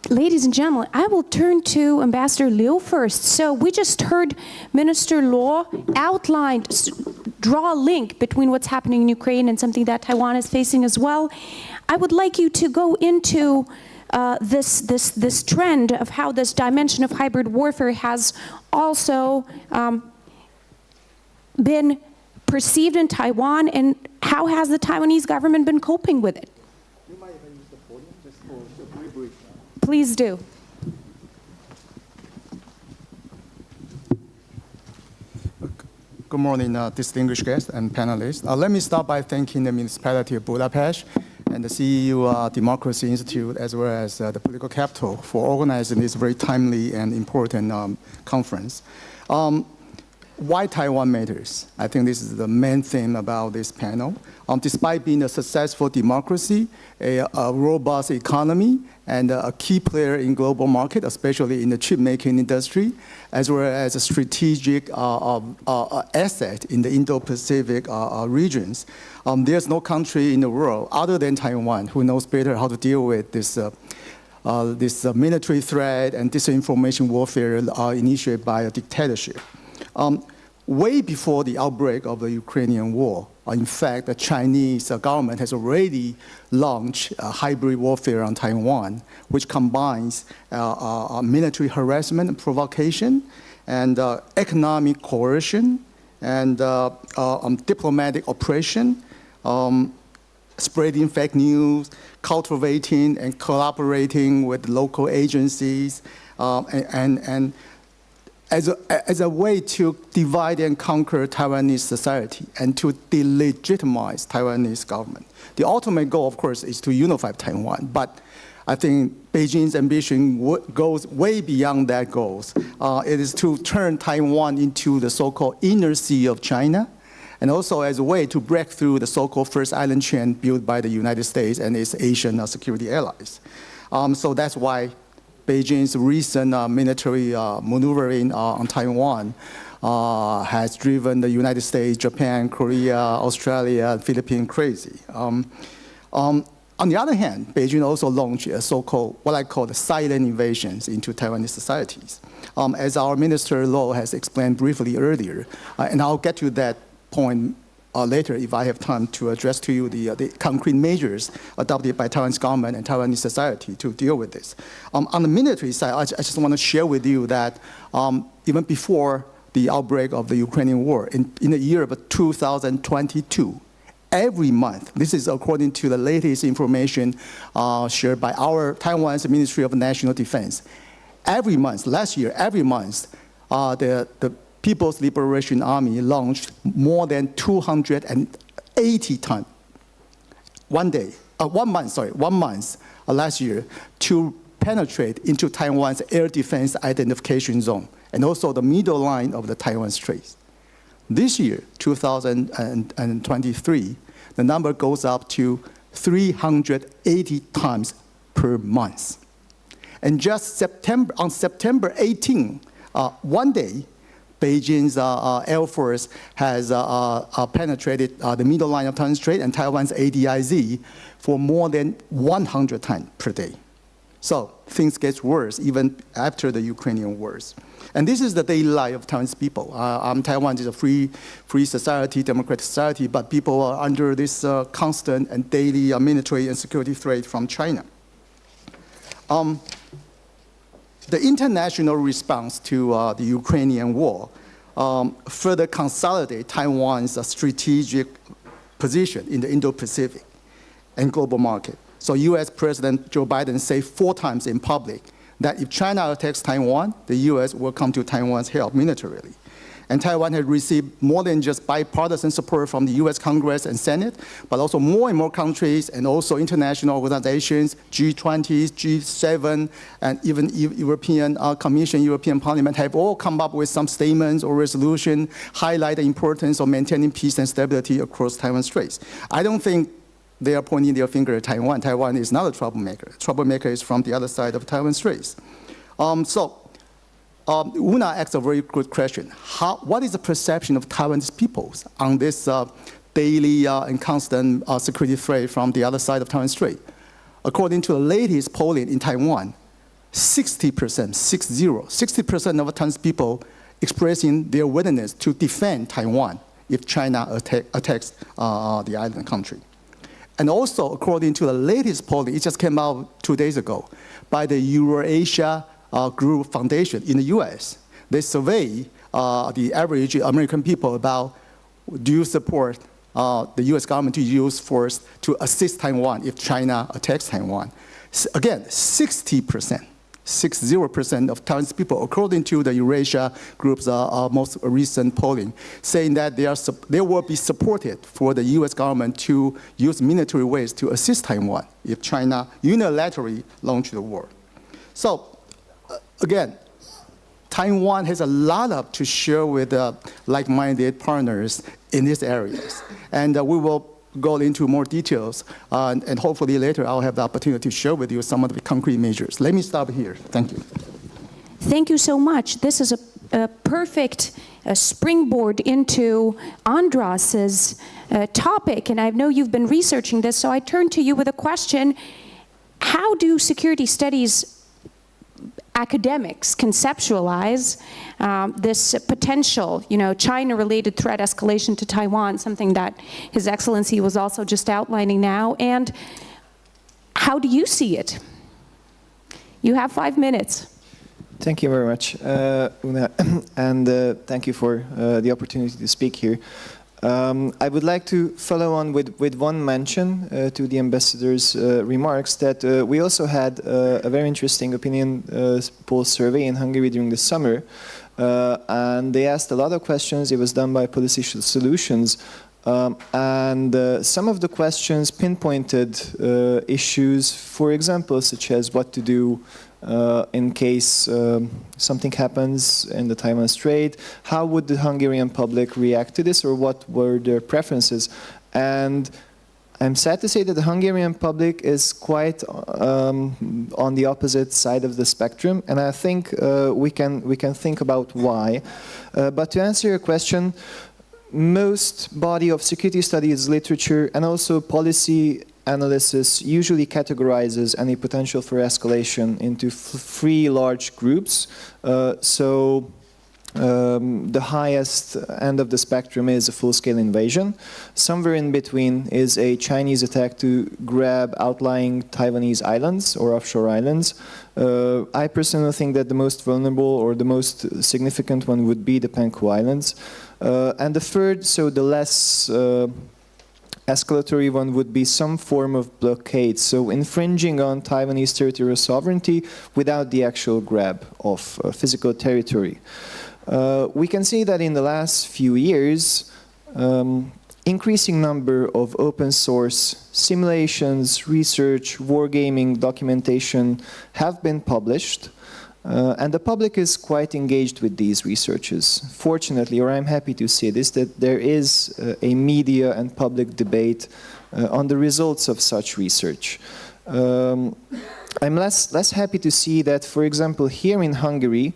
Ladies and gentlemen, I will turn to Ambassador Liu first. So we just heard Minister Luo outlined, draw a link between what's happening in Ukraine and something that Taiwan is facing as well. I would like you to go into this trend of how this dimension of hybrid warfare has also been perceived in Taiwan, and how has the Taiwanese government been coping with it? You might even use the podium just for a very brief. Please do. Good morning, distinguished guests and panelists. Let me start by thanking the Municipality of Budapest and the CEU Democracy Institute, as well as the Political Capital, for organizing this very timely and important conference. Why Taiwan matters? I think this is the main theme about this panel. Despite being a successful democracy, a robust economy, and a key player in global market, especially in the chip-making industry, as well as a strategic asset in the Indo-Pacific regions, there's no country in the world other than Taiwan who knows better how to deal with this military threat and disinformation warfare initiated by a dictatorship. Way before the outbreak of the Ukrainian war, in fact, the Chinese government has already launched hybrid warfare on Taiwan, which combines military harassment and provocation, and economic coercion, and diplomatic oppression, spreading fake news, cultivating and collaborating with local agencies, and as a way to divide and conquer Taiwanese society and to delegitimize Taiwanese government. The ultimate goal, of course, is to unify Taiwan, but I think Beijing's ambition goes way beyond that goals. It is to turn Taiwan into the so-called inner sea of China, and also as a way to break through the so-called first island chain built by the United States and its Asian security allies. So that's why Beijing's recent military maneuvering on Taiwan has driven the United States, Japan, Korea, Australia, and Philippines crazy. On the other hand, Beijing also launched a so-called, what I call the silent invasions into Taiwanese societies. As our Minister Luo has explained briefly earlier, and I'll get to that point later if I have time to address to you the concrete measures adopted by Taiwan's government and Taiwanese society to deal with this. On the military side, I just want to share with you that even before the outbreak of the Ukrainian war, in the year of 2022, every month, this is according to the latest information shared by our Taiwan's Ministry of National Defense, every month, last year, every month, the People's Liberation Army launched more than 280 times, one month last year, to penetrate into Taiwan's air defense identification zone and also the middle line of the Taiwan Strait. This year, 2023, the number goes up to 380 times per month. And just on September 18, one day, Beijing's Air Force has penetrated the middle line of Taiwan Strait and Taiwan's ADIZ for more than 100 times per day. So things get worse even after the Ukrainian wars. And this is the daily life of Taiwanese people. Taiwan is a free society, democratic society, but people are under this constant and daily military and security threat from China. The international response to the Ukrainian war further consolidate Taiwan's strategic position in the Indo-Pacific and global market. So US President Joe Biden said 4 times in public that if China attacks Taiwan, the US will come to Taiwan's help militarily. And Taiwan had received more than just bipartisan support from the US Congress and Senate, but also more and more countries and also international organizations, G20, G7, and even European Commission, European Parliament have all come up with some statements or resolution highlight the importance of maintaining peace and stability across Taiwan Straits. I don't think they are pointing their finger at Taiwan. Taiwan is not a troublemaker. Troublemaker is from the other side of Taiwan Straits. Una asks a very good question. What is the perception of Taiwanese peoples on this daily and constant security threat from the other side of Taiwan Strait? According to the latest polling in Taiwan, 60%, 60% of Taiwanese people expressing their willingness to defend Taiwan if China attacks the island country. And also, according to the latest polling, it just came out 2 days ago, by the Eurasia Group Foundation in the US. They survey the average American people about, do you support the US government to use force to assist Taiwan if China attacks Taiwan? Again, 60%. 60% of Taiwanese people, according to the Eurasia Group's most recent polling, saying that they will be supported for the US government to use military ways to assist Taiwan if China unilaterally launched the war. So, again, Taiwan has a lot to share with like-minded partners in these areas. And we will go into more details, and hopefully later I'll have the opportunity to share with you some of the concrete measures. Let me stop here. Thank you. Thank you so much. This is a perfect springboard into András's topic, and I know you've been researching this, so I turn to you with a question. How do security studies academics conceptualize this potential, China-related threat escalation to Taiwan, something that His Excellency was also just outlining now, and how do you see it? You have 5 minutes. Thank you very much, Una, and thank you for the opportunity to speak here. I would like to follow on with one mention to the ambassador's remarks that we also had a very interesting opinion poll survey in Hungary during the summer, and they asked a lot of questions. It was done by Policy Solutions, and some of the questions pinpointed issues, for example, such as what to do in case something happens in the Taiwan Strait, how would the Hungarian public react to this, or what were their preferences? And I'm sad to say that the Hungarian public is quite on the opposite side of the spectrum, and I think we can think about why. But to answer your question, most body of security studies literature and also policy analysis usually categorizes any potential for escalation into 3 large groups. The highest end of the spectrum is a full-scale invasion. Somewhere in between is a Chinese attack to grab outlying Taiwanese islands or offshore islands. I personally think that the most vulnerable or the most significant one would be the Penku Islands. And the third, so the less escalatory one, would be some form of blockade, so infringing on Taiwanese territorial sovereignty without the actual grab of physical territory. We can see that in the last few years, increasing number of open source simulations, research, wargaming, documentation have been published. And the public is quite engaged with these researches. Fortunately, or I'm happy to say this, that there is a media and public debate on the results of such research. I'm less happy to see that, for example, here in Hungary,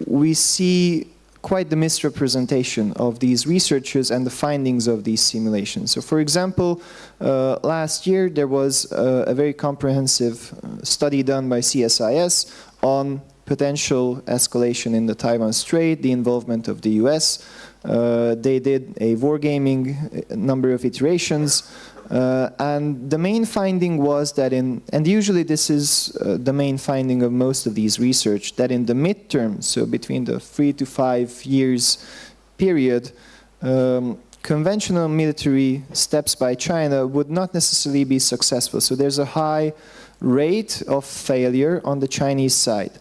we see quite the misrepresentation of these researchers and the findings of these simulations. So, for example, last year there was a very comprehensive study done by CSIS on potential escalation in the Taiwan Strait, the involvement of the US. They did a wargaming number of iterations, and the main finding was that and usually this is the main finding of most of these research, that in the midterm, so between the 3 to 5 years period, conventional military steps by China would not necessarily be successful. So there's a high rate of failure on the Chinese side.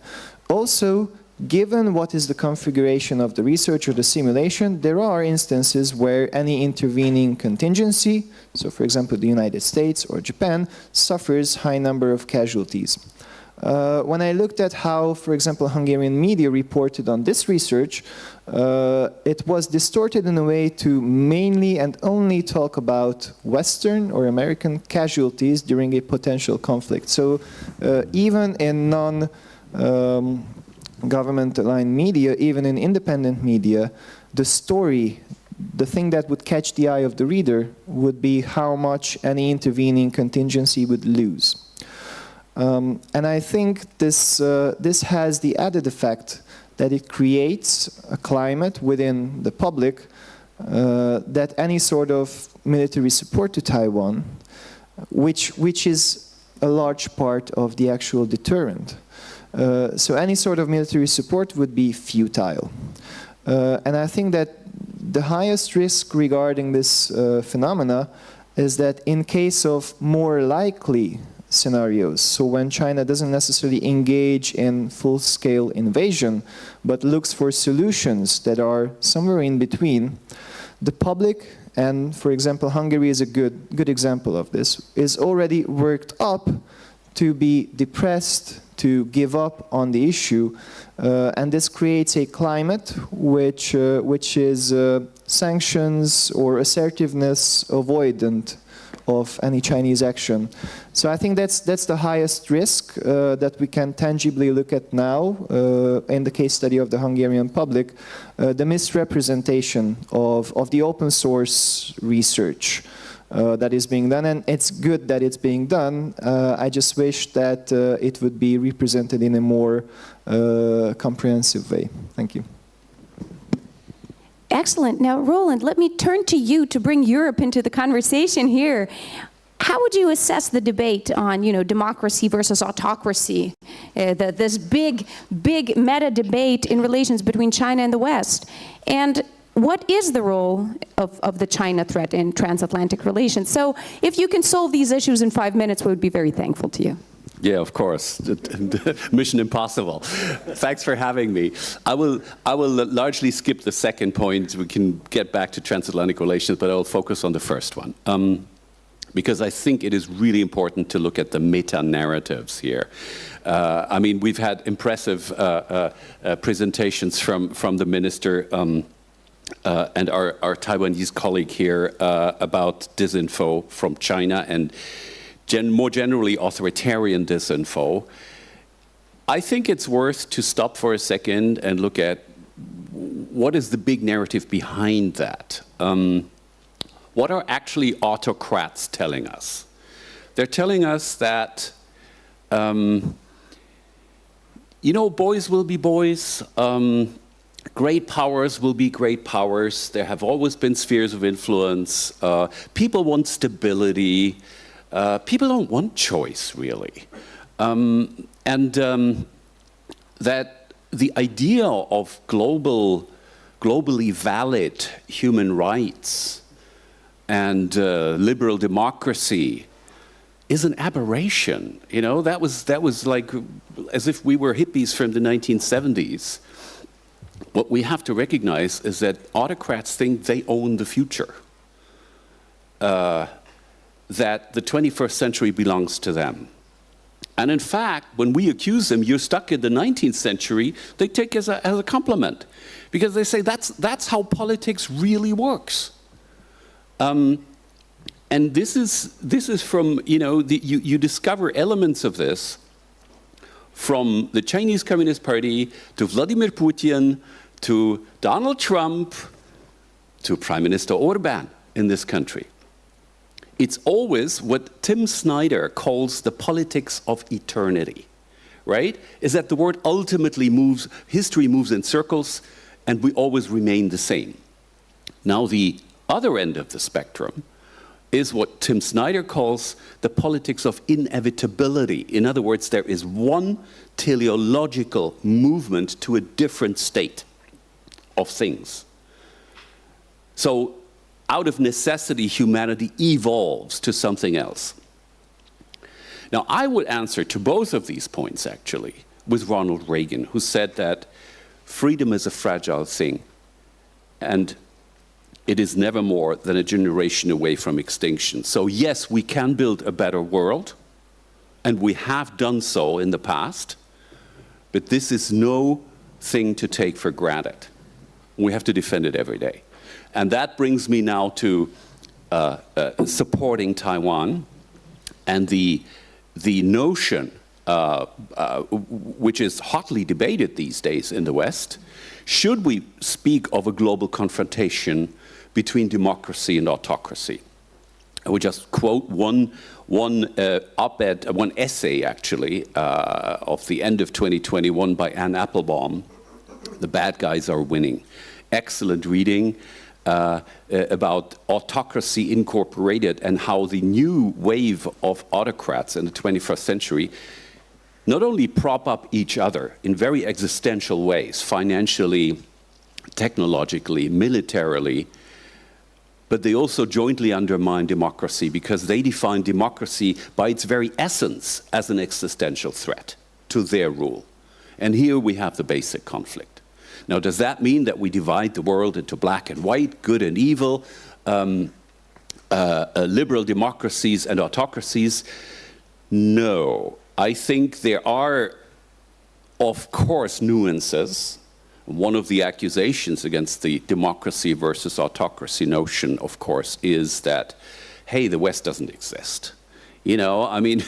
Also, given what is the configuration of the research or the simulation, there are instances where any intervening contingency, so for example the United States or Japan, suffers high number of casualties. When I looked at how, for example, Hungarian media reported on this research, it was distorted in a way to mainly and only talk about Western or American casualties during a potential conflict. So even in non-government-aligned media, even in independent media, the story, the thing that would catch the eye of the reader would be how much any intervening contingency would lose. And I think this has the added effect that it creates a climate within the public that any sort of military support to Taiwan, which is a large part of the actual deterrent. So any sort of military support would be futile. And I think that the highest risk regarding this phenomena is that in case of more likely scenarios, so when China doesn't necessarily engage in full-scale invasion, but looks for solutions that are somewhere in between, the public, and for example Hungary is a good example of this, is already worked up to be depressed, to give up on the issue, and this creates a climate which is sanctions or assertiveness avoidant of any Chinese action. So I think that's the highest risk that we can tangibly look at now in the case study of the Hungarian public, the misrepresentation of the open source research that is being done, and it's good that it's being done. I just wish that it would be represented in a more comprehensive way. Thank you. Excellent. Now, Roland, let me turn to you to bring Europe into the conversation here. How would you assess the debate on, democracy versus autocracy? This big meta debate in relations between China and the West. And what is the role of the China threat in transatlantic relations? So if you can solve these issues in 5 minutes, we would be very thankful to you. Yeah, of course. Mission impossible. Thanks for having me. I will largely skip the second point. We can get back to transatlantic relations, but I will focus on the first one. Because I think it is really important to look at the meta-narratives here. I mean, we've had impressive presentations from the minister and our Taiwanese colleague here about disinfo from China and more generally authoritarian disinfo. I think it's worth to stop for a second and look at what is the big narrative behind that. What are actually autocrats telling us? They're telling us that, boys will be boys, great powers will be great powers, there have always been spheres of influence, people want stability, people don't want choice, really. That the idea of globally valid human rights and liberal democracy is an aberration. That was like as if we were hippies from the 1970s. What we have to recognize is that autocrats think they own the future. That the 21st century belongs to them. And in fact, when we accuse them, you're stuck in the 19th century, they take it as a compliment. Because they say that's how politics really works. And this is from, you discover elements of this from the Chinese Communist Party to Vladimir Putin to Donald Trump to Prime Minister Orban in this country. It's always what Tim Snyder calls the politics of eternity, right? Is that the word ultimately moves, history moves in circles, and we always remain the same. Now, the other end of the spectrum is what Tim Snyder calls the politics of inevitability. In other words, there is one teleological movement to a different state of things. So, out of necessity, humanity evolves to something else. Now, I would answer to both of these points, actually, with Ronald Reagan, who said that freedom is a fragile thing, and it is never more than a generation away from extinction. So yes, we can build a better world, and we have done so in the past, but this is no thing to take for granted. We have to defend it every day. And that brings me now to supporting Taiwan and the notion, which is hotly debated these days in the West, should we speak of a global confrontation between democracy and autocracy? I would just quote one op-ed, one essay actually, of the end of 2021 by Anne Applebaum, "The Bad Guys Are Winning." Excellent reading about autocracy incorporated and how the new wave of autocrats in the 21st century not only prop up each other in very existential ways, financially, technologically, militarily, but they also jointly undermine democracy because they define democracy by its very essence as an existential threat to their rule. And here we have the basic conflict. Now, does that mean that we divide the world into black and white, good and evil, liberal democracies and autocracies? No. I think there are, of course, nuances. One of the accusations against the democracy versus autocracy notion, of course, is that, hey, the West doesn't exist. You know, I mean,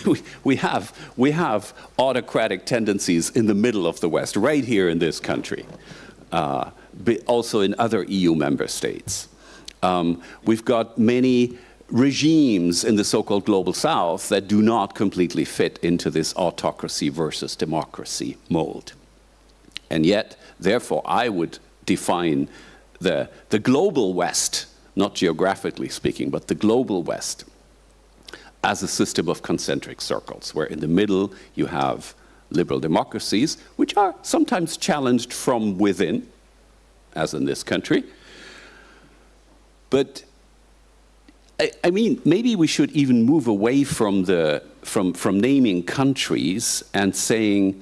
we have autocratic tendencies in the middle of the West, right here in this country, but also in other EU member states. We've got many regimes in the so-called global South that do not completely fit into this autocracy versus democracy mold. And yet, therefore, I would define the global West, not geographically speaking, but the global West, as a system of concentric circles, where in the middle you have liberal democracies, which are sometimes challenged from within, as in this country. But I mean, maybe we should even move away from naming countries and saying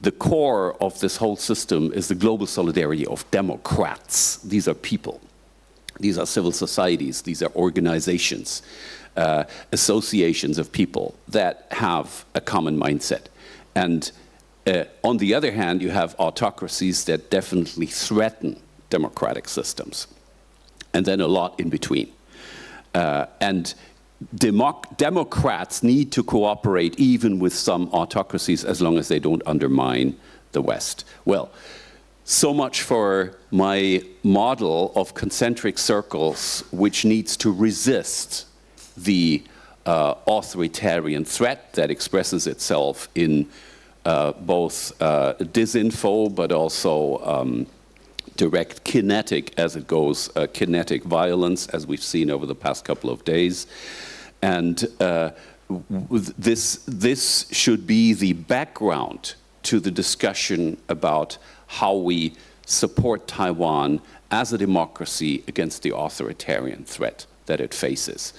the core of this whole system is the global solidarity of democrats. These are people. These are civil societies. These are organizations, associations of people that have a common mindset. And on the other hand, you have autocracies that definitely threaten democratic systems. And then a lot in between. And democrats need to cooperate even with some autocracies as long as they don't undermine the West. Well, so much for my model of concentric circles, which needs to resist the authoritarian threat that expresses itself in both disinfo, but also direct kinetic, as it goes, kinetic violence, as we've seen over the past couple of days. And this should be the background to the discussion about how we support Taiwan as a democracy against the authoritarian threat that it faces.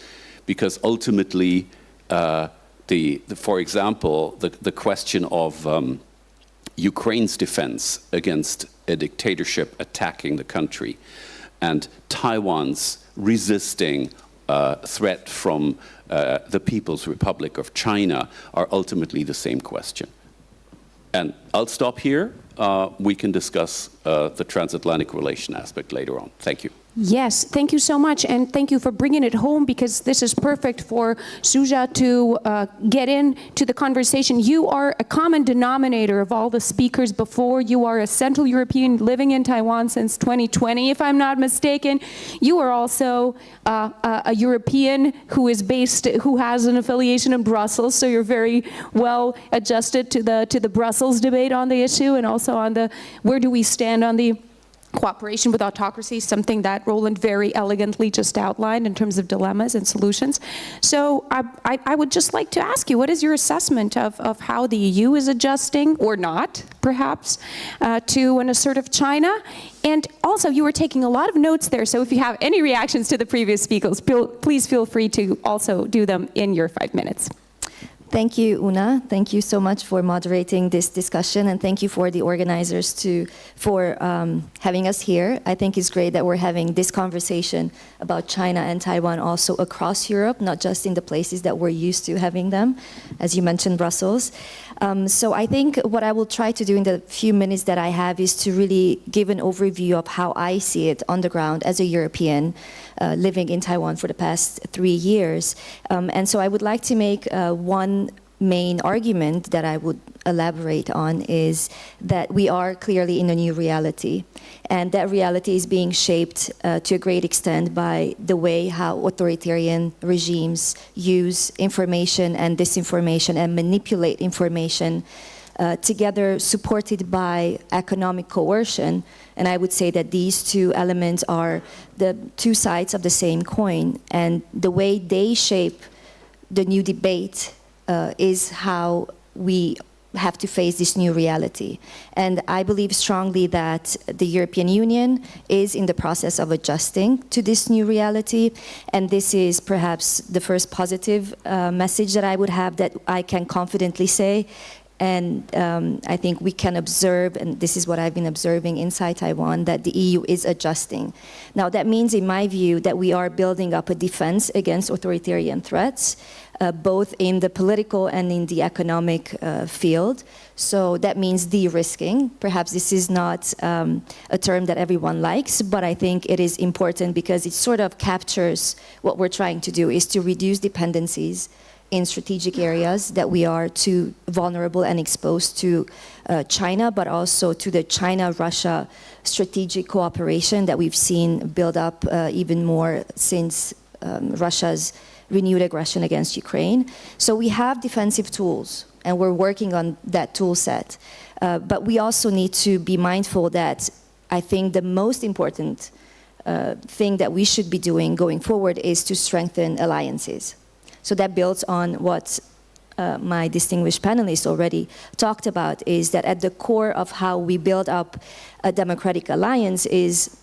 Because ultimately, for example, the question of Ukraine's defense against a dictatorship attacking the country and Taiwan's resisting threat from the People's Republic of China are ultimately the same question. And I'll stop here. We can discuss the transatlantic relation aspect later on. Thank you. Yes, thank you so much, and thank you for bringing it home, because this is perfect for Zsuzsa to get into the conversation. You are a common denominator of all the speakers before. You are a Central European living in Taiwan since 2020, if I'm not mistaken. You are also a European who has an affiliation in Brussels, so you're very well adjusted to the Brussels debate on the issue, and also on the where do we stand on the cooperation with autocracy, something that Roland very elegantly just outlined in terms of dilemmas and solutions. So I would just like to ask you, what is your assessment of how the EU is adjusting, or not, perhaps, to an assertive China? And also, you were taking a lot of notes there, so if you have any reactions to the previous speakers, please feel free to also do them in your 5 minutes. Thank you, Una. Thank you so much for moderating this discussion, and thank you for the organizers for having us here. I think it's great that we're having this conversation about China and Taiwan also across Europe, not just in the places that we're used to having them, as you mentioned, Brussels. So I think what I will try to do in the few minutes that I have is to really give an overview of how I see it on the ground as a European living in Taiwan for the past 3 years. And so I would like to make one main argument that elaborate on is that we are clearly in a new reality. And that reality is being shaped to a great extent by the way how authoritarian regimes use information and disinformation and manipulate information together, supported by economic coercion. And I would say that these two elements are the two sides of the same coin. And the way they shape the new debate is how we have to face this new reality. And I believe strongly that the European Union is in the process of adjusting to this new reality. And this is perhaps the first positive message that I would have, that I can confidently say. And I think we can observe, and this is what I've been observing inside Taiwan, that the EU is adjusting. Now that means, in my view, that we are building up a defense against authoritarian threats, both in the political and in the economic field. So that means de-risking. Perhaps this is not a term that everyone likes, but I think it is important because it sort of captures what we're trying to do, is to reduce dependencies in strategic areas that we are too vulnerable and exposed to China, but also to the China-Russia strategic cooperation that we've seen build up even more since Russia's renewed aggression against Ukraine. So we have defensive tools, and we're working on that tool set. But we also need to be mindful that I think the most important thing that we should be doing going forward is to strengthen alliances. So that builds on what my distinguished panelists already talked about, is that at the core of how we build up a democratic alliance is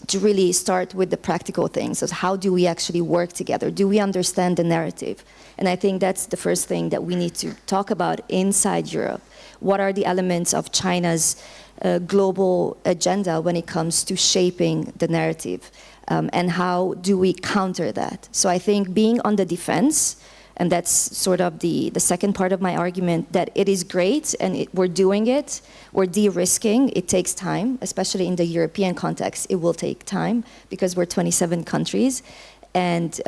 to really start with the practical things. So how do we actually work together? Do we understand the narrative? And I think that's the first thing that we need to talk about inside Europe. What are the elements of China's global agenda when it comes to shaping the narrative? And how do we counter that? So I think being on the defense, and that's sort of the second part of my argument, that it is great and we're doing it, we're de-risking, it takes time, especially in the European context, it will take time because we're 27 countries. And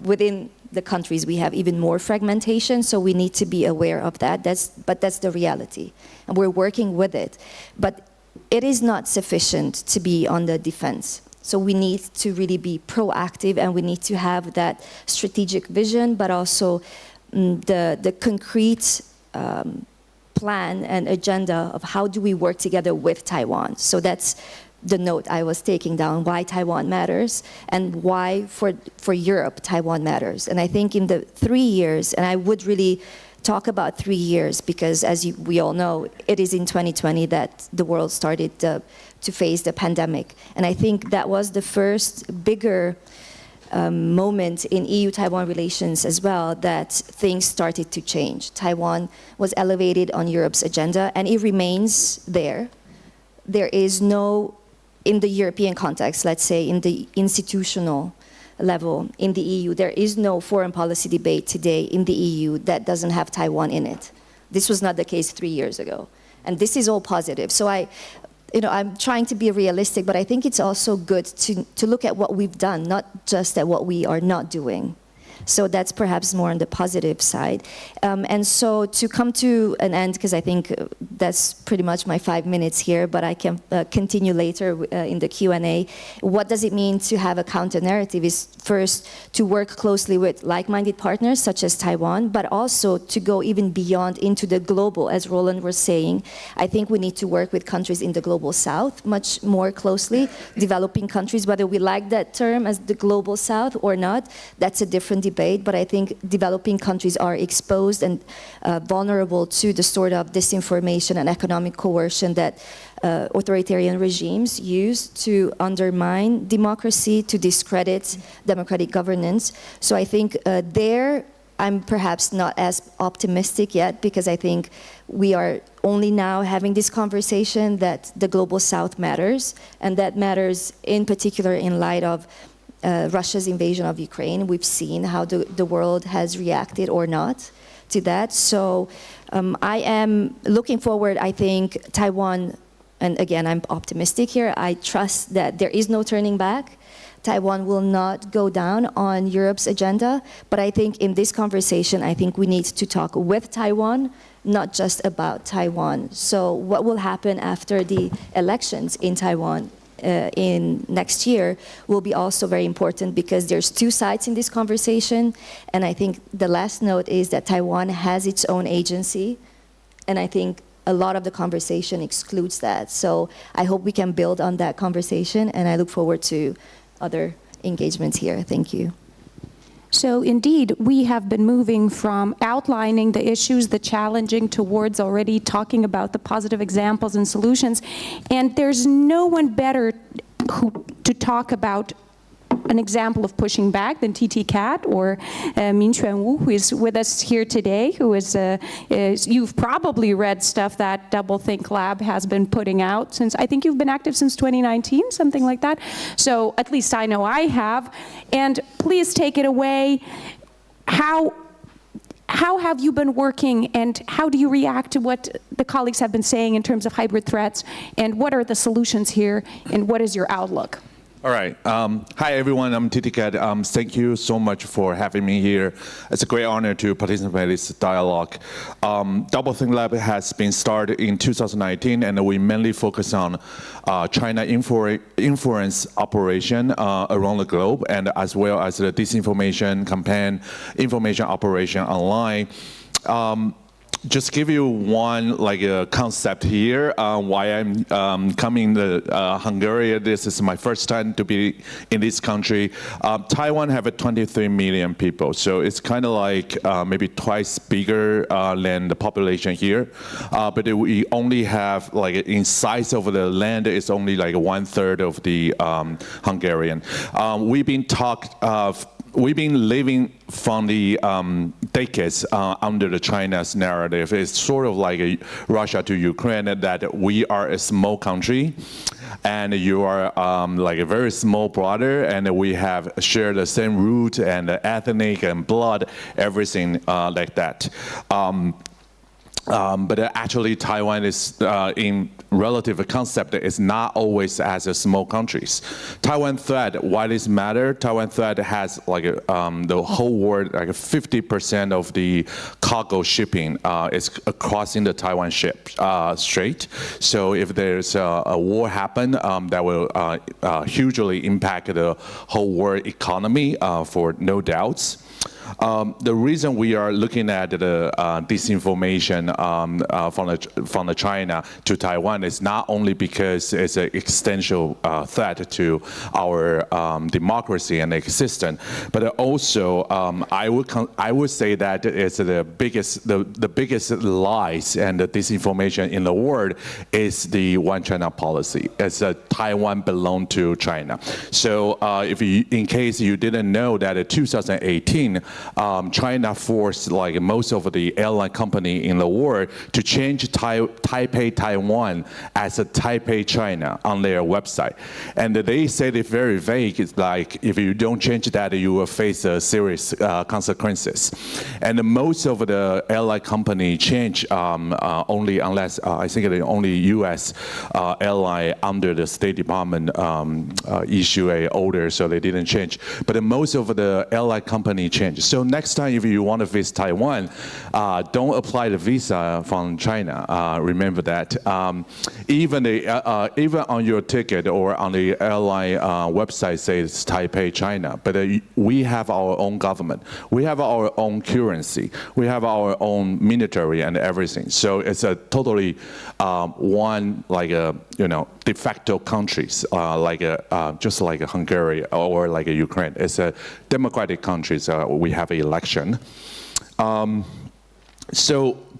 within the countries we have even more fragmentation, so we need to be aware of that. But that's the reality, and we're working with it. But it is not sufficient to be on the defense. So we need to really be proactive, and we need to have that strategic vision, but also the concrete plan and agenda of how do we work together with Taiwan. So that's the note I was taking down, why Taiwan matters, and why for Europe Taiwan matters. And I think in the 3 years, and I would really talk about 3 years, because as we all know, it is in 2020 that the world started to face the pandemic. And I think that was the first bigger moment in EU-Taiwan relations as well, that things started to change. Taiwan was elevated on Europe's agenda, and it remains there. There is no, in the European context, let's say in the institutional level in the EU, there is no foreign policy debate today in the EU that doesn't have Taiwan in it. This was not the case 3 years ago. And this is all positive. So I'm trying to be realistic, but I think it's also good to look at what we've done, not just at what we are not doing. So that's perhaps more on the positive side. And so to come to an end, because I think that's pretty much my 5 minutes here, but I can continue later in the Q&A. What does it mean to have a counter-narrative is first to work closely with like-minded partners such as Taiwan, but also to go even beyond into the global, as Roland was saying. I think we need to work with countries in the global south much more closely, developing countries, whether we like that term as the global south or not, that's a different debate, but I think developing countries are exposed and vulnerable to the sort of disinformation and economic coercion that authoritarian regimes use to undermine democracy, to discredit democratic governance. So I think there I'm perhaps not as optimistic yet, because I think we are only now having this conversation that the global south matters, and that matters in particular in light of Russia's invasion of Ukraine. We've seen how the world has reacted or not to that. So I am looking forward. I think Taiwan, and again, I'm optimistic here, I trust that there is no turning back, Taiwan will not go down on Europe's agenda, but I think in this conversation, I think we need to talk with Taiwan, not just about Taiwan. So what will happen after the elections in Taiwan in next year will be also very important, because there's two sides in this conversation. And I think the last note is that Taiwan has its own agency, and I think a lot of the conversation excludes that. So I hope we can build on that conversation, and I look forward to other engagements here. Thank you. So indeed, we have been moving from outlining the issues, the challenging, towards already talking about the positive examples and solutions. And there's no one better to talk about an example of pushing back than TT Cat or Min Chuan-Wu, who is with us here today, who is, you've probably read stuff that DoubleThinkLab has been putting out since, I think you've been active since 2019, something like that. So at least I know I have. And please take it away. How have you been working, and how do you react to what the colleagues have been saying in terms of hybrid threats, and what are the solutions here, and what is your outlook? All right. Hi, everyone. I'm TT Cat. Thank you so much for having me here. It's a great honor to participate in this dialogue. DoubleThinkLab has been started in 2019, and we mainly focus on China influence operation around the globe, and as well as the disinformation campaign, information operation online. Just give you one concept here why I'm coming to Hungary. This is my first time to be in this country. Taiwan have 23 million people, so it's kind of like maybe twice bigger than the population here. But we only have in size of the land, it's only 1/3 of the Hungarian. We've been living from the decades under the China's narrative. It's sort of like Russia to Ukraine, that we are a small country and you are like a very small brother, and we have shared the same root and ethnic and blood, everything like that. But actually, Taiwan is, in relative concept, is not always as a small countries. Taiwan threat, why this matter? Taiwan threat has the whole world, 50% of the cargo shipping is crossing the Taiwan Strait. So if there's a war happen, that will hugely impact the whole world economy, for no doubts. The reason we are looking at the disinformation from the China to Taiwan is not only because it's an existential threat to our democracy and existence, but also I would say that it's the biggest lies and the disinformation in the world is the One China policy. It's Taiwan belong to China. So in case you didn't know that in 2018. China forced most of the airline company in the world to change Taipei Taiwan as a Taipei China on their website, and they said it very vague. It's like if you don't change that, you will face serious consequences. And most of the airline company change only unless I think the only U.S. airline under the State Department issue a order, so they didn't change. But most of the airline company changed. So next time if you want to visit Taiwan, don't apply the visa from China. Remember that. Even on your ticket or on the airline website says Taipei, China. But we have our own government. We have our own currency. We have our own military and everything. So it's a totally one de facto countries just like Hungary or like Ukraine. It's a democratic countries. We have an election.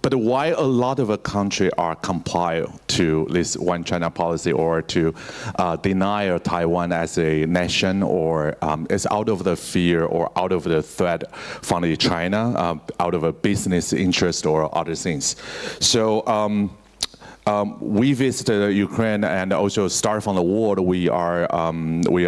But why a lot of a country are compiled to this One China policy or to deny Taiwan as a nation, or is out of the fear or out of the threat from the China, out of a business interest or other things. So we visited Ukraine, and also start from the war, we are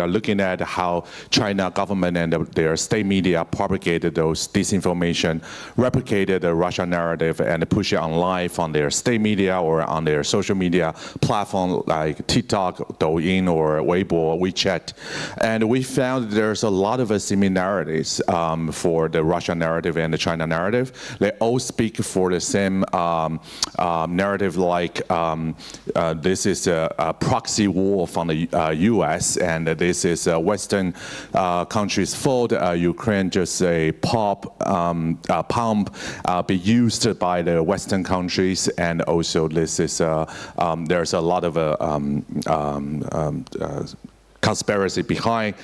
looking at how China government and their state media propagated those disinformation, replicated the Russian narrative, and push it online on their state media or on their social media platform like TikTok, Douyin, or Weibo, WeChat. And we found there's a lot of similarities for the Russian narrative and the China narrative. They all speak for the same narrative, like this is a proxy war from the US, and this is a Western country's fault. Ukraine just a pump be used by the Western countries, and also this is there's a lot of conspiracy behind,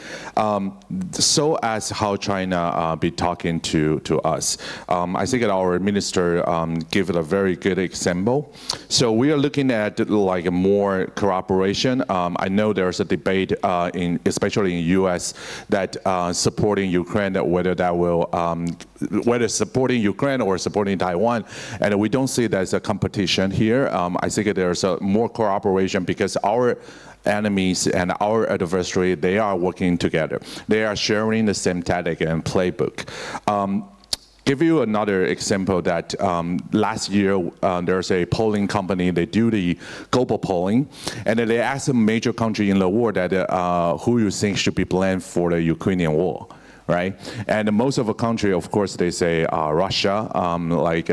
so as how China be talking to us. I think that our minister gave it a very good example. So we are looking at like more cooperation. I know there's a debate especially in US, that supporting Ukraine, whether that will whether supporting Ukraine or supporting Taiwan, and we don't see that as a competition here. I think there's more cooperation because our enemies and our adversary, they are working together. They are sharing the same tactic and playbook. Give you another example that last year there's a polling company, they do the global polling, and they ask a major country in the world that who you think should be blamed for the Ukrainian war. Right, and most of the country, of course, they say Russia, like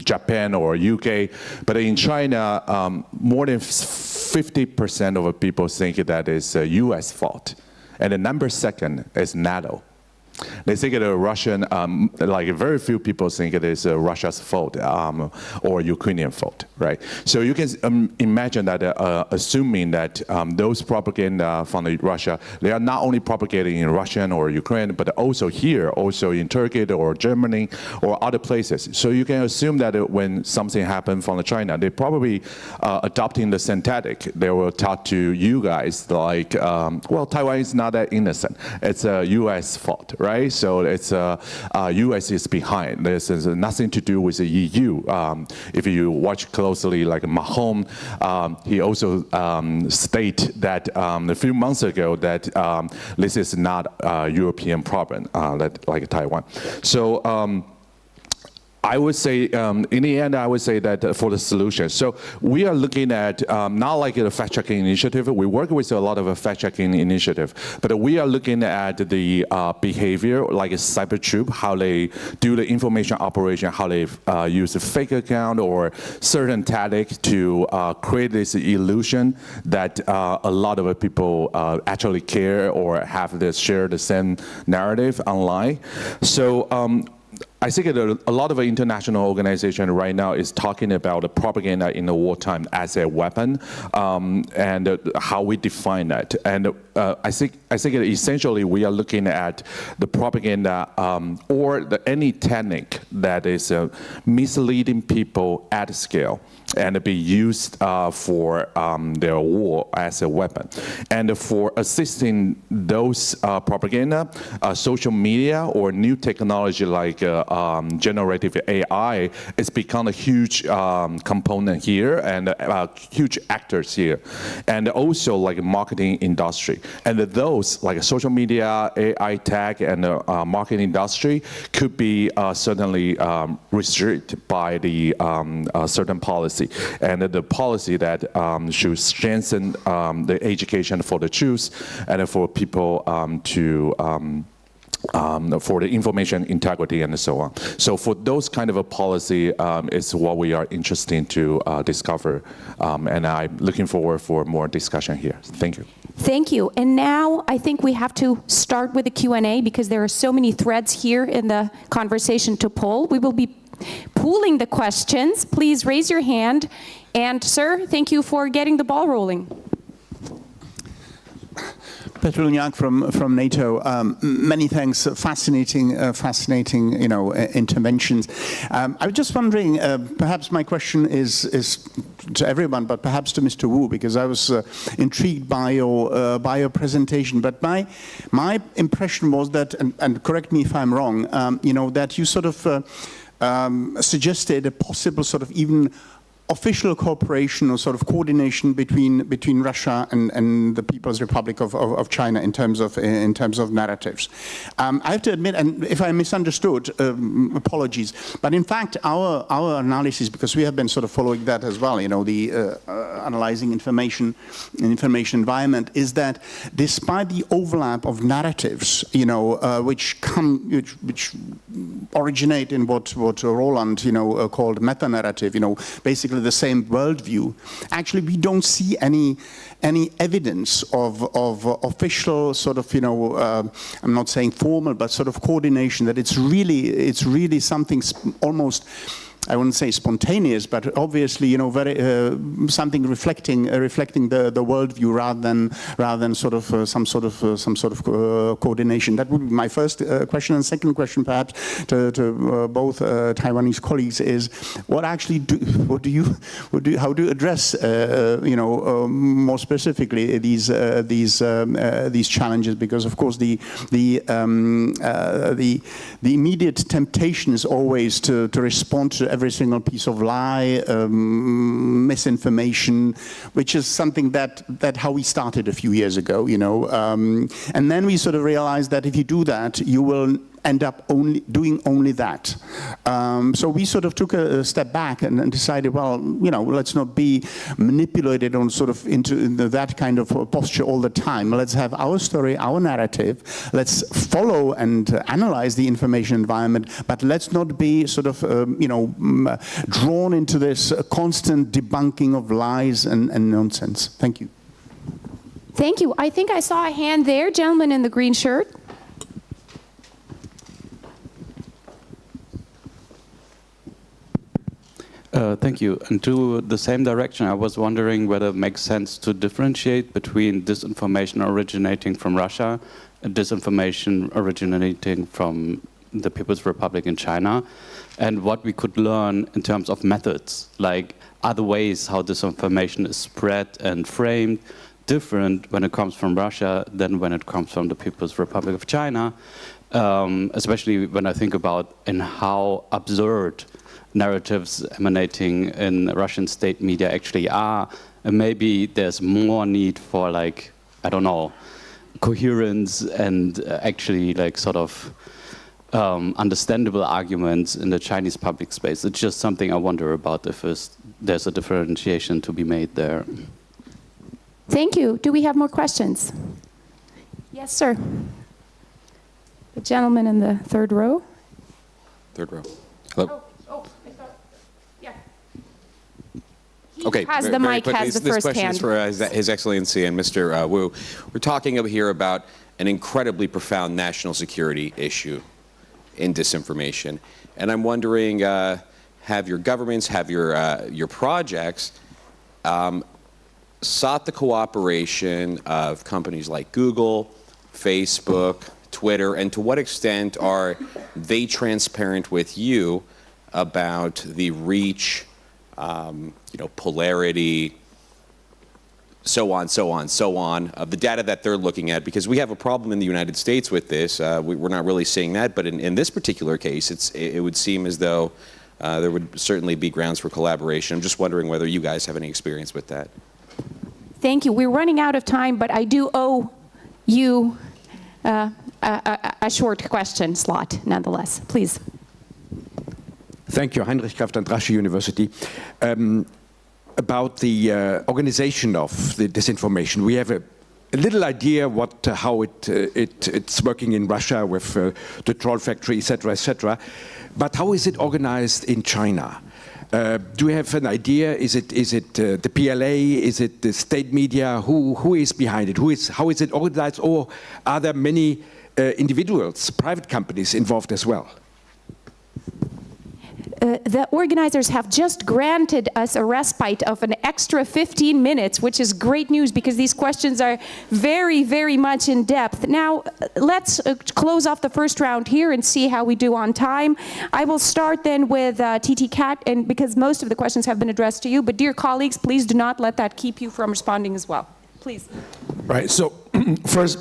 Japan or UK, but in China, more than 50% of the people think that is US fault, and the number second is NATO. They think the Russian, like very few people think it is Russia's fault or Ukrainian fault, right? So you can imagine that assuming that those propaganda from Russia, they are not only propagating in Russian or Ukraine, but also here, also in Turkey or Germany or other places. So you can assume that when something happens from China, they probably adopting the synthetic. They will talk to you guys like, well, Taiwan is not that innocent. It's a U.S. fault, right? So it's U.S. is behind. This has nothing to do with the EU. If you watch closely, like Mahone, he also stated that a few months ago that this is not a European problem, like Taiwan. So. I would say, in the end, I would say that for the solution. So we are looking at not like a fact-checking initiative. We work with a lot of a fact-checking initiative, but we are looking at the behavior, like a cyber troop, how they do the information operation, how they use a fake account or certain tactic to create this illusion that a lot of people actually care or have this share the same narrative online. So. I think a lot of international organizations right now is talking about the propaganda in the wartime as a weapon and how we define that. And I think essentially we are looking at the propaganda or any technique that is misleading people at scale and be used for their war as a weapon. And for assisting those propaganda, social media or new technology like generative AI has become a huge component here and huge actors here. And also like marketing industry. And those like social media, AI tech, and marketing industry could be certainly restricted by the certain policy. And the policy that should strengthen the education for the Jews and for people for the information integrity and so on. So for those kind of a policy is what we are interested to discover. And I'm looking forward for more discussion here. Thank you. Thank you. And now I think we have to start with the Q&A because there are so many threads here in the conversation to pull. We will be pooling the questions. Please raise your hand. And sir, thank you for getting the ball rolling. Petr Luňák from NATO. Many thanks. Fascinating, interventions. I was just wondering. Perhaps my question is to everyone, but perhaps to Mr. Wu, because I was intrigued by your presentation. But my impression was that, and correct me if I'm wrong, that you sort of suggested a possible sort of even official cooperation or sort of coordination between Russia and the People's Republic of China in terms of narratives. I have to admit, and if I misunderstood, apologies, but in fact our analysis, because we have been sort of following that as well, you know, the analyzing information environment, is that despite the overlap of narratives, you know, which originate in what Roland, you know, called meta-narrative, you know, basically the same worldview, actually we don't see any evidence of official sort of, you know, I'm not saying formal, but sort of coordination, that it's really something almost, I wouldn't say spontaneous, but obviously, you know, very something reflecting the worldview rather than sort of some sort of coordination. That would be my first question. And second question, perhaps to both Taiwanese colleagues, is how do you address you know, more specifically these challenges? Because of course the immediate temptation is always to respond to every single piece of lie, misinformation, which is something that how we started a few years ago, you know. And then we sort of realized that if you do that, you will end up doing only that. So we sort of took a step back and decided, well, you know, let's not be manipulated on sort of into that kind of posture all the time. Let's have our story, our narrative. Let's follow and analyze the information environment, but let's not be sort of, you know, drawn into this constant debunking of lies and nonsense. Thank you. Thank you. I think I saw a hand there, gentleman in the green shirt. Thank you. And to the same direction, I was wondering whether it makes sense to differentiate between disinformation originating from Russia and disinformation originating from the People's Republic in China, and what we could learn in terms of methods, like other ways how disinformation is spread and framed, different when it comes from Russia than when it comes from the People's Republic of China, especially when I think about in how absurd narratives emanating in Russian state media actually are, and maybe there's more need for, like, I don't know, coherence and actually like sort of understandable arguments in the Chinese public space. It's just something I wonder about if there's a differentiation to be made there. Thank you. Do we have more questions? Yes, sir. The gentleman in the third row. Third row. Hello. Okay, has the mic, has the first hand. This question is for His Excellency and Mr. Wu. We're talking over here about an incredibly profound national security issue in disinformation. And I'm wondering, have your governments, have your projects sought the cooperation of companies like Google, Facebook, Twitter, and to what extent are they transparent with you about the reach, you know, polarity, so on, of the data that they're looking at? Because we have a problem in the United States with this. We're not really seeing that, but in this particular case, it would seem as though there would certainly be grounds for collaboration. I'm just wondering whether you guys have any experience with that. Thank you. We're running out of time, but I do owe you a short question slot, nonetheless. Please. Thank you. Heinrich Kraft, András University. About the organization of the disinformation, we have a little idea how it's working in Russia with the troll factory, etc., etc. But how is it organized in China? Do you have an idea? Is it the PLA? Is it the state media? Who is behind it? How is it organized? Or are there many individuals, private companies involved as well? The organizers have just granted us a respite of an extra 15 minutes, which is great news because these questions are very, very much in depth. Now, let's close off the first round here and see how we do on time. I will start then with TT Cat, and because most of the questions have been addressed to you, but dear colleagues, please do not let that keep you from responding as well. Please. Right, so first,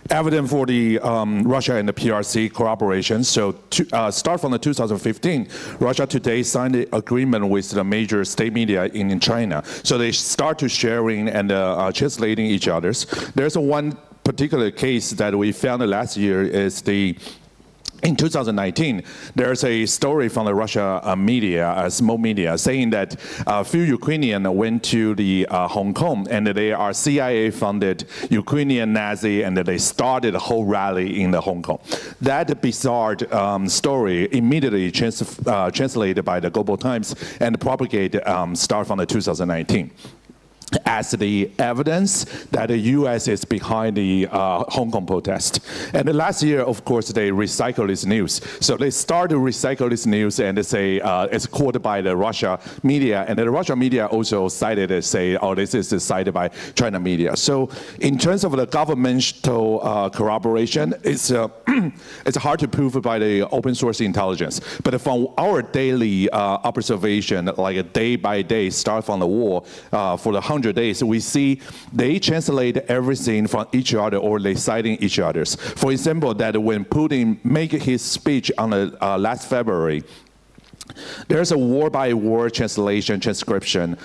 evident for the Russia and the PRC cooperation. So to start from the 2015, Russia Today signed an agreement with the major state media in China. So they start to sharing and translating each other's. There's one particular case that we found last year is in 2019, there's a story from the Russia media, small media, saying that a few Ukrainians went to the Hong Kong, and they are CIA-funded Ukrainian Nazi, and they started a whole rally in the Hong Kong. That bizarre story immediately translated by the Global Times and propagated start from the 2019. As the evidence that the U.S. is behind the Hong Kong protest. And last year, of course, they recycle this news. So they start to recycle this news and they say it's quoted by the Russia media. And the Russia media also cited it, say, oh, this is cited by China media. So in terms of the governmental corroboration, it's hard to prove by the open source intelligence. But from our daily observation, like a day by day, start from the war for the 100 days, we see they translate everything from each other or they citing each other's. For example, that when Putin made his speech on the last February, there's a word-by-word transcription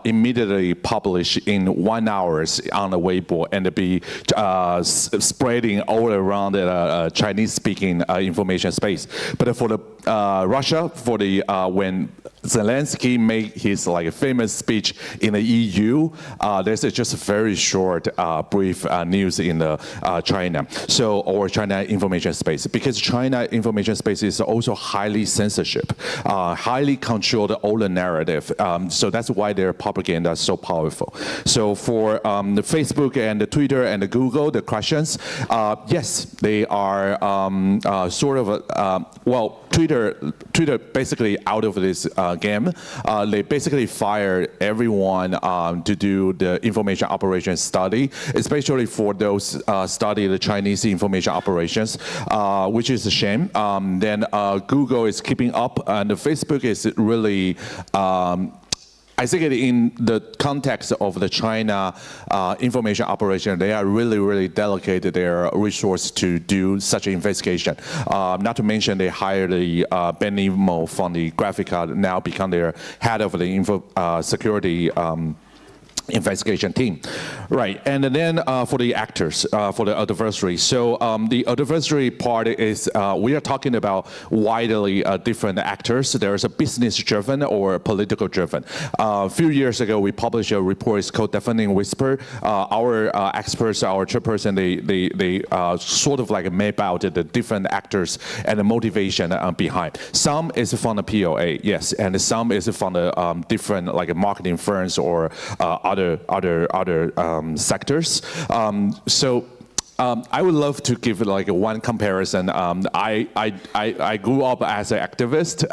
immediately published in 1 hour on the Weibo and be spreading all around the Chinese-speaking information space. But for the Russia, for the when Zelensky made his famous speech in the EU, there's just a very short, brief news in the China, or China information space, because China information space is also highly censorship, highly controlled all the narrative. So that's why their propaganda is so powerful. So for the Facebook and the Twitter and the Google, the questions, yes, they are sort of well, Twitter basically out of this game. They basically fired everyone to do the information operations study, especially for those study the Chinese information operations, which is a shame. Then Google is keeping up, and Facebook is really I think in the context of the China information operation, they are really, really dedicated their resource to do such an investigation. Not to mention they hired the Ben Nemo from the Graphica, now become their head of the info security investigation team. Right, and then for the actors, for the adversary. So the adversary part is, we are talking about widely different actors. There's a business-driven or political-driven. A few years ago, we published a report, it's called Deafening Whisper. Our experts, our chairperson, they sort of map out the different actors and the motivation behind. Some is from the POA, yes, and some is from the different marketing firms or other sectors. So I would love to give one comparison. I grew up as an activist.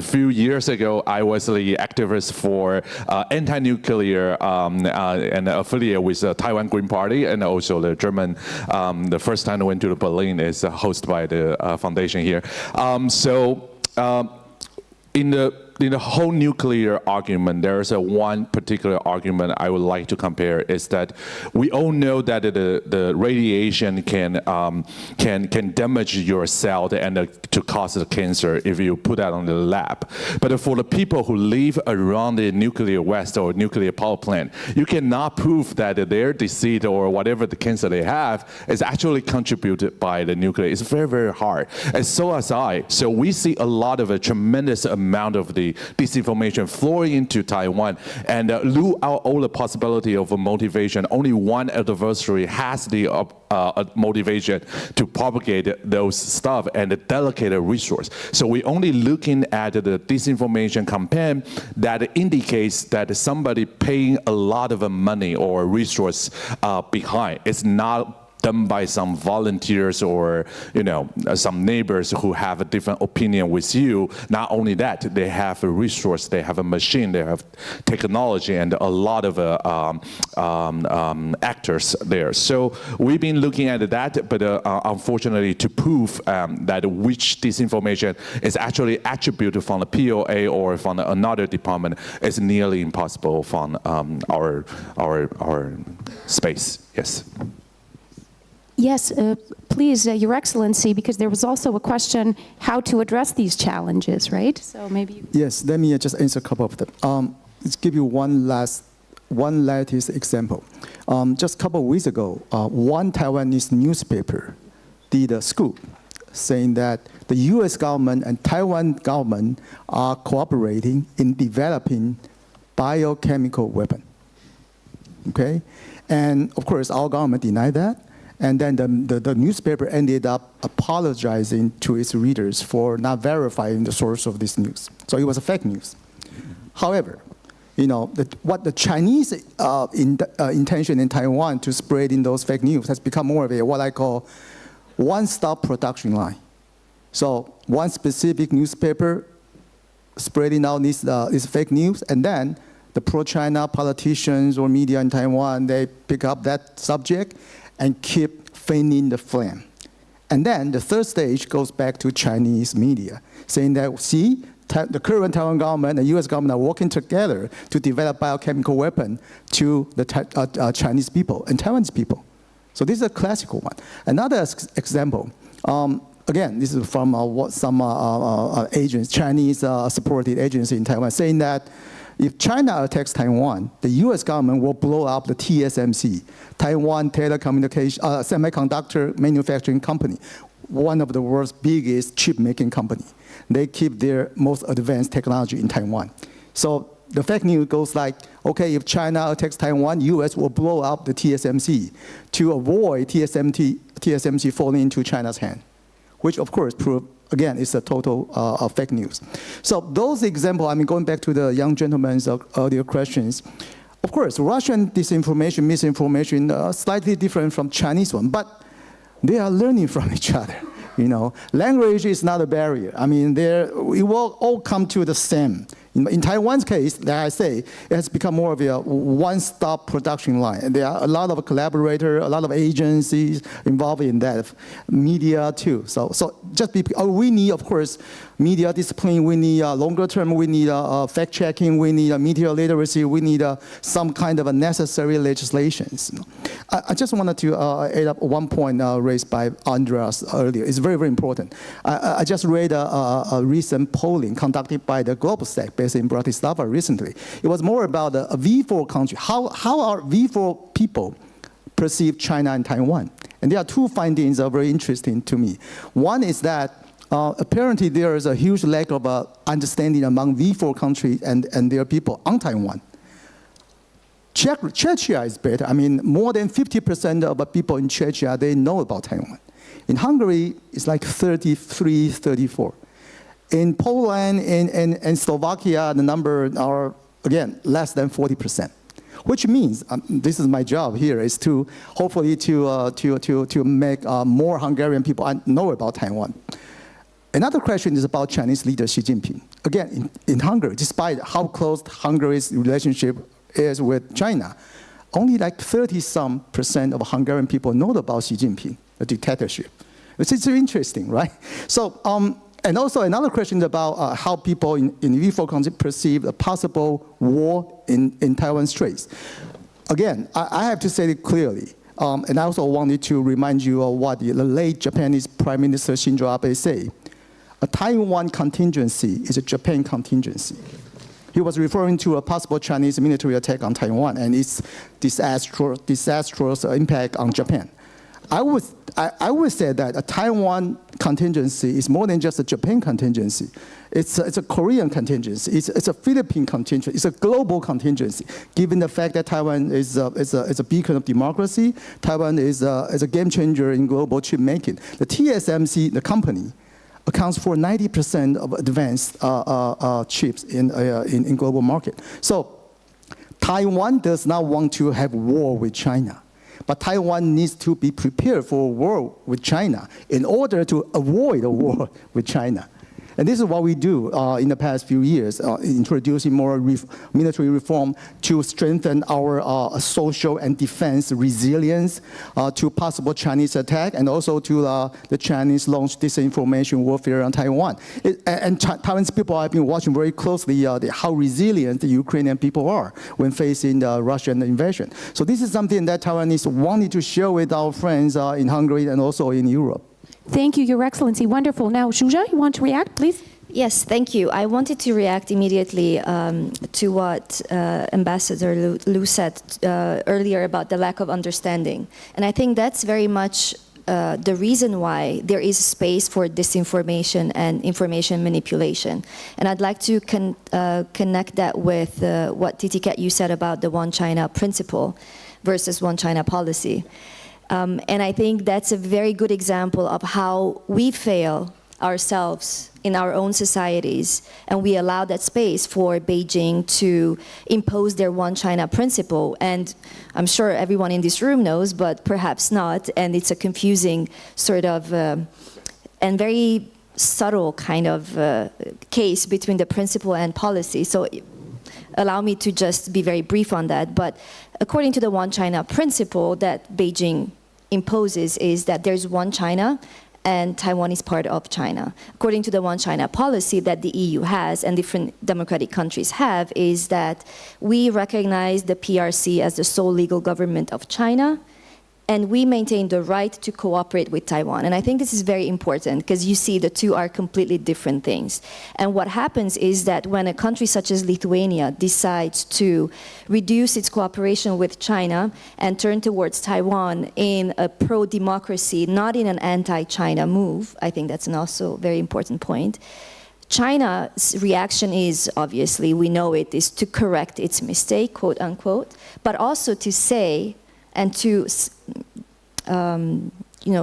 Few years ago, I was the activist for anti-nuclear and affiliate with the Taiwan Green Party, and also the German. The first time I went to Berlin is hosted by the foundation here. In the whole nuclear argument, there is one particular argument I would like to compare, is that we all know that the radiation can damage your cell and to cause the cancer if you put that on the lab. But for the people who live around the nuclear waste or nuclear power plant, you cannot prove that their disease or whatever the cancer they have is actually contributed by the nuclear. It's very, very hard. And so as so we see a lot of a tremendous amount of the disinformation flowing into Taiwan, and rule out all the possibility of a motivation. Only one adversary has the motivation to propagate those stuff and delegate a resource. So we're only looking at the disinformation campaign that indicates that somebody paying a lot of money or resource behind. It's not done by some volunteers or some neighbors who have a different opinion with you. Not only that, they have a resource, they have a machine, they have technology, and a lot of actors there. So we've been looking at that, but unfortunately, to prove that which disinformation is actually attributed from the POA or from another department is nearly impossible from our space. Yes. Yes, please, Your Excellency, because there was also a question how to address these challenges, right? So maybe you... Yes, let me just answer a couple of them. Let's give you one latest example. Just a couple of weeks ago, one Taiwanese newspaper did a scoop saying that the US government and Taiwan government are cooperating in developing biochemical weapon. Okay? And of course, our government denied that. And then the newspaper ended up apologizing to its readers for not verifying the source of this news. So it was a fake news. However, you know, what the Chinese intention in Taiwan to spread in those fake news has become more of a what I call one-stop production line. So one specific newspaper spreading out this fake news, and then the pro-China politicians or media in Taiwan, they pick up that subject and keep fanning the flame. And then the third stage goes back to Chinese media, saying that, see, the current Taiwan government and US government are working together to develop biochemical weapon to the Chinese people and Taiwanese people. So this is a classical one. Another example, again, this is from some agents, Chinese supported agency in Taiwan, saying that if China attacks Taiwan, the US government will blow up the TSMC, Taiwan Telecommunication Semiconductor Manufacturing Company, one of the world's biggest chip making company. They keep their most advanced technology in Taiwan. So the fake news goes like, okay, if China attacks Taiwan, US will blow up the TSMC to avoid TSMC falling into China's hand, which of course prove, again, is a total fake news. So those examples, I mean, going back to the young gentleman's earlier questions, of course, Russian disinformation, misinformation are slightly different from Chinese one, but they are learning from each other. You know, language is not a barrier. I mean, we will all come to the same. In Taiwan's case, like I say, it has become more of a one-stop production line. There are a lot of collaborators, a lot of agencies involved in that, media too. So just we need, of course, media discipline. We need longer term. We need fact-checking. We need media literacy. We need some kind of necessary legislations. I just wanted to add up one point raised by András earlier. It's very, very important. I just read a recent polling conducted by the GLOBSEC based in Bratislava recently. It was more about a V4 country. How our V4 people perceive China and Taiwan? And there are two findings that are very interesting to me. One is that apparently there is a huge lack of understanding among V4 countries and their people on Taiwan. Czechia is better. I mean, more than 50% of the people in Czechia, they know about Taiwan. In Hungary, it's like 33, 34. In Poland and Slovakia, the number are, again, less than 40%. Which means, this is my job here, is to hopefully to make more Hungarian people know about Taiwan. Another question is about Chinese leader Xi Jinping. Again, in Hungary, despite how close Hungary's relationship is with China, only like 30-some% of Hungarian people know about Xi Jinping, the dictatorship. Which is interesting, right? So, and also another question about how people in V4 countries perceive a possible war in Taiwan Straits. Again, I have to say it clearly, and I also wanted to remind you of what the late Japanese Prime Minister Shinzo Abe said. A Taiwan contingency is a Japan contingency. He was referring to a possible Chinese military attack on Taiwan and its disastrous impact on Japan. I would say that a Taiwan contingency is more than just a Japan contingency. It's a Korean contingency. It's a Philippine contingency. It's a global contingency. Given the fact that Taiwan is a beacon of democracy, Taiwan is a game changer in global chip making. The TSMC, the company, accounts for 90% of advanced chips in global market. So Taiwan does not want to have war with China. But Taiwan needs to be prepared for a war with China in order to avoid a war with China. And this is what we do in the past few years, introducing more military reform to strengthen our social and defense resilience to possible Chinese attack, and also to the Chinese launch disinformation warfare on Taiwan. And Taiwanese people have been watching very closely how resilient the Ukrainian people are when facing the Russian invasion. So this is something that Taiwanese wanted to share with our friends in Hungary and also in Europe. Thank you, Your Excellency. Wonderful. Now, Zsuzsa, you want to react, please? Yes, thank you. I wanted to react immediately to what Ambassador Liu said earlier about the lack of understanding. And I think that's very much the reason why there is space for disinformation and information manipulation. And I'd like to connect that with what Titiket you said about the One China principle versus One China policy. And I think that's a very good example of how we fail ourselves in our own societies, and we allow that space for Beijing to impose their One China principle. And I'm sure everyone in this room knows, but perhaps not, and it's a confusing sort of and very subtle kind of case between the principle and policy. So allow me to just be very brief on that. But according to the One China principle that Beijing imposes is that there's one China and Taiwan is part of China. According to the One China policy that the EU has and different democratic countries have, is that we recognize the PRC as the sole legal government of China, and we maintain the right to cooperate with Taiwan. And I think this is very important because you see the two are completely different things. And what happens is that when a country such as Lithuania decides to reduce its cooperation with China and turn towards Taiwan in a pro-democracy, not in an anti-China move, I think that's an also very important point. China's reaction is, obviously, we know it, is to correct its mistake, quote unquote, but also to say, and to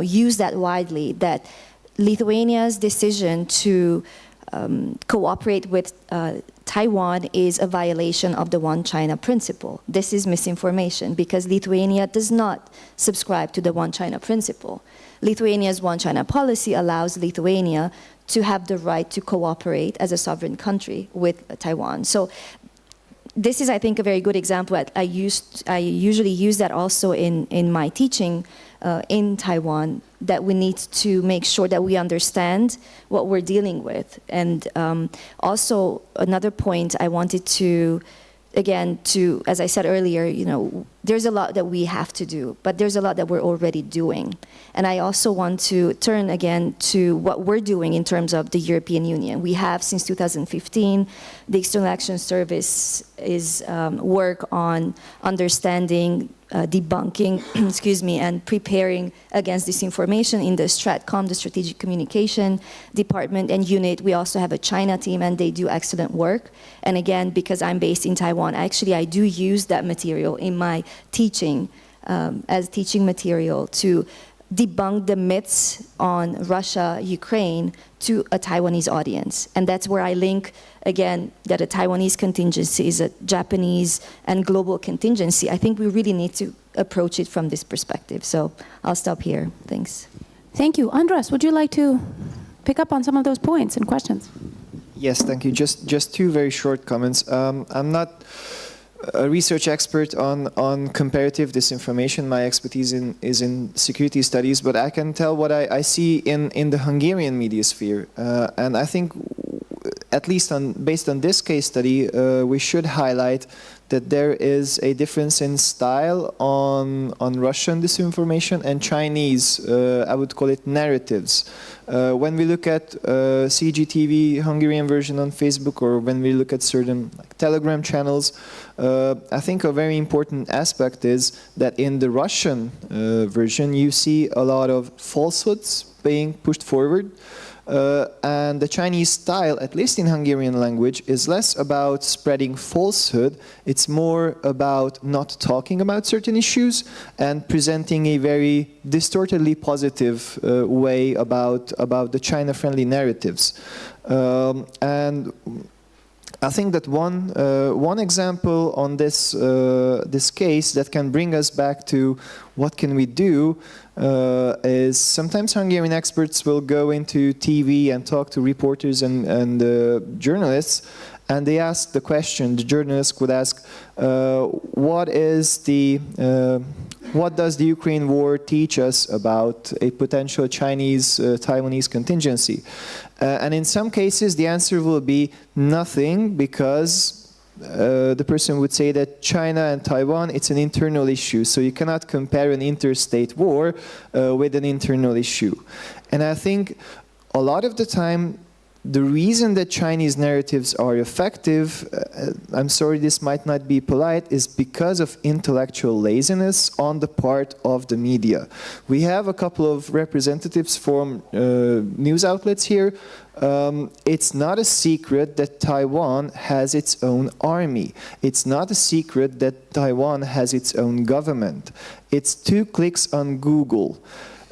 use that widely, that Lithuania's decision to cooperate with Taiwan is a violation of the One China principle. This is misinformation because Lithuania does not subscribe to the One China principle. Lithuania's One China policy allows Lithuania to have the right to cooperate as a sovereign country with Taiwan. So this is, I think, a very good example. I usually use that also in my teaching in Taiwan, that we need to make sure that we understand what we're dealing with. And also, another point I wanted to, again, as I said earlier, there's a lot that we have to do, but there's a lot that we're already doing. And I also want to turn again to what we're doing in terms of the European Union. We have, since 2015, the External Action Service is work on understanding, debunking, excuse me, and preparing against disinformation in the StratCom, the Strategic Communication Department and unit. We also have a China team, and they do excellent work. And again, because I'm based in Taiwan, actually I do use that material in my teaching as teaching material to debunk the myths on Russia, Ukraine to a Taiwanese audience. And that's where I link, again, that a Taiwanese contingency is a Japanese and global contingency. I think we really need to approach it from this perspective. So I'll stop here. Thanks. Thank you. András, would you like to pick up on some of those points and questions? Yes, thank you. Just two very short comments. I'm not a research expert on comparative disinformation. My expertise is in security studies, but I can tell what I see in the Hungarian media sphere. And I think, at least based on this case study, we should highlight that there is a difference in style on Russian disinformation and Chinese, I would call it, narratives. When we look at CGTV Hungarian version on Facebook, or when we look at certain Telegram channels, I think a very important aspect is that in the Russian version you see a lot of falsehoods being pushed forward. And the Chinese style, at least in Hungarian language, is less about spreading falsehood. It's more about not talking about certain issues and presenting a very distortedly positive way about the China-friendly narratives. And I think that one example on this this case that can bring us back to what can we do is sometimes Hungarian experts will go into TV and talk to reporters and journalists, and they ask the question. The journalist would ask, what does the Ukraine war teach us about a potential Chinese-Taiwanese contingency? And in some cases, the answer will be nothing, because the person would say that China and Taiwan, it's an internal issue. So you cannot compare an interstate war with an internal issue. And I think a lot of the time, the reason that Chinese narratives are effective, I'm sorry this might not be polite, is because of intellectual laziness on the part of the media. We have a couple of representatives from news outlets here. It's not a secret that Taiwan has its own army. It's not a secret that Taiwan has its own government. It's 2 clicks on Google.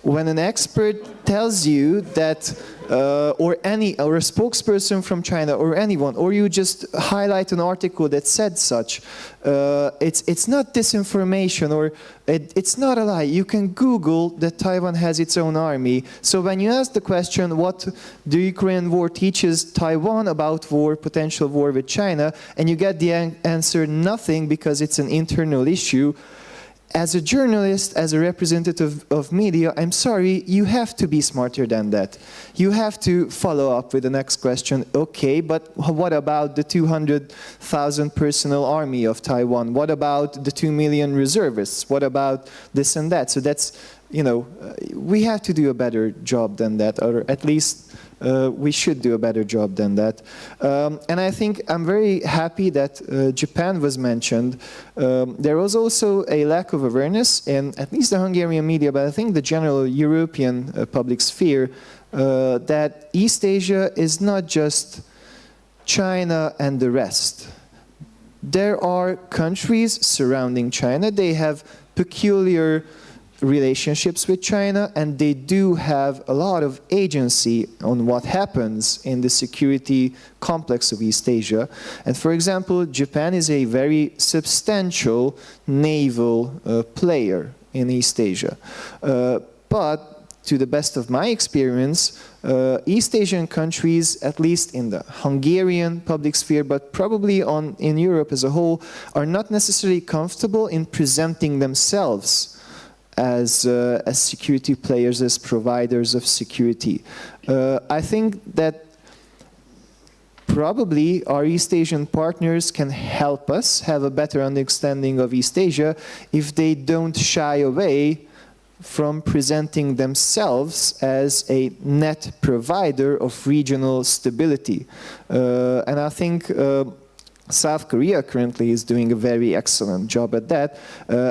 When an expert tells you that, or a spokesperson from China, or anyone, or you just highlight an article that said such, it's not disinformation, or it's not a lie. You can Google that Taiwan has its own army. So when you ask the question, what the Ukraine war teaches Taiwan about war, potential war with China, and you get the answer, nothing, because it's an internal issue. As a journalist, as a representative of media, I'm sorry, you have to be smarter than that. You have to follow up with the next question. Okay, but what about the 200,000 personnel army of Taiwan? What about the 2 million reservists? What about this and that? So that's, you know, we have to do a better job than that, or at least we should do a better job than that. And I think I'm very happy that Japan was mentioned. There was also a lack of awareness in at least the Hungarian media, but I think the general European public sphere, that East Asia is not just China and the rest. There are countries surrounding China. They have peculiar relationships with China, and they do have a lot of agency on what happens in the security complex of East Asia. And for example, Japan is a very substantial naval player in East Asia. But to the best of my experience, East Asian countries, at least in the Hungarian public sphere, but probably in Europe as a whole, are not necessarily comfortable in presenting themselves as security players, as providers of security. I think that probably our East Asian partners can help us have a better understanding of East Asia if they don't shy away from presenting themselves as a net provider of regional stability. And I think South Korea currently is doing a very excellent job at that.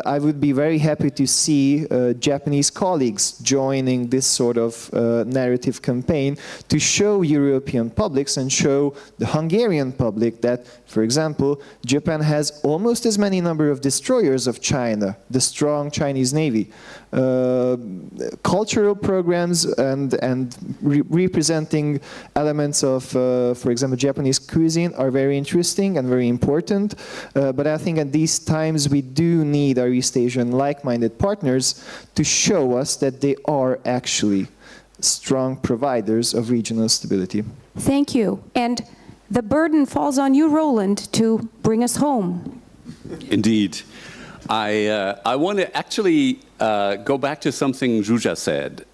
I would be very happy to see Japanese colleagues joining this sort of narrative campaign to show European publics and show the Hungarian public that, for example, Japan has almost as many number of destroyers of China, the strong Chinese Navy. Cultural programs and representing elements of, for example, Japanese cuisine are very interesting and very important. But I think at these times we do need our East Asian like-minded partners to show us that they are actually strong providers of regional stability. Thank you. And the burden falls on you, Roland, to bring us home. Indeed. I want to actually go back to something Zsuzsa said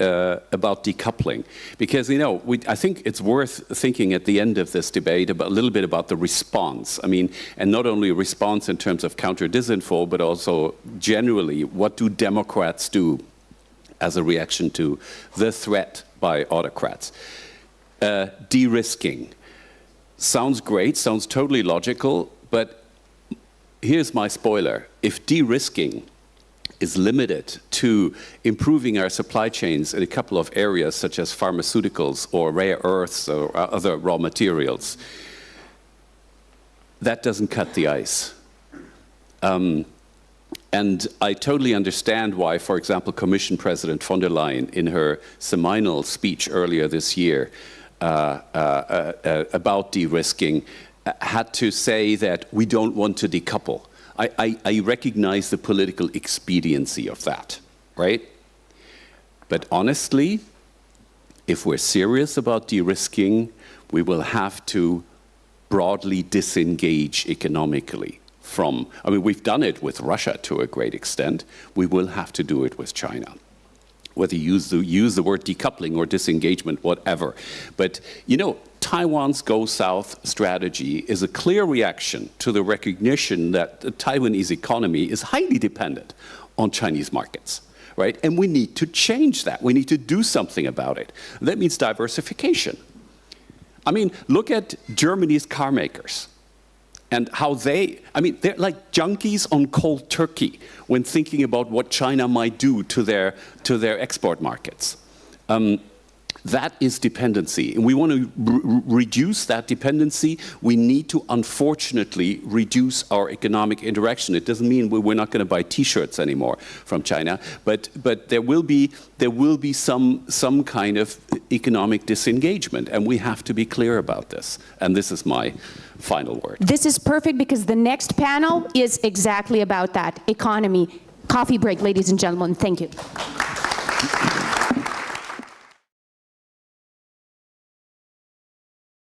about decoupling, because I think it's worth thinking at the end of this debate about a little bit about the response. I mean, and not only a response in terms of counter disinfo, but also generally, what do Democrats do as a reaction to the threat by autocrats? De-risking sounds great, sounds totally logical, but here's my spoiler. If de-risking is limited to improving our supply chains in a couple of areas, such as pharmaceuticals or rare earths or other raw materials, that doesn't cut the ice. And I totally understand why, for example, Commission President von der Leyen, in her seminal speech earlier this year about de-risking, had to say that we don't want to decouple. I recognize the political expediency of that, right? But honestly, if we're serious about de-risking, we will have to broadly disengage economically from, I mean, we've done it with Russia to a great extent. We will have to do it with China. Whether you use the word decoupling or disengagement, whatever. But, you know, Taiwan's Go South strategy is a clear reaction to the recognition that the Taiwanese economy is highly dependent on Chinese markets, right? And we need to change that. We need to do something about it. That means diversification. I mean, look at Germany's car makers and how they're like junkies on cold turkey when thinking about what China might do to their export markets. That is dependency. And we want to reduce that dependency. We need to, unfortunately, reduce our economic interaction. It doesn't mean we're not going to buy T-shirts anymore from China, but there will be some kind of economic disengagement, and we have to be clear about this. And this is my final word. This is perfect because the next panel is exactly about that, economy. Coffee break, ladies and gentlemen. Thank you.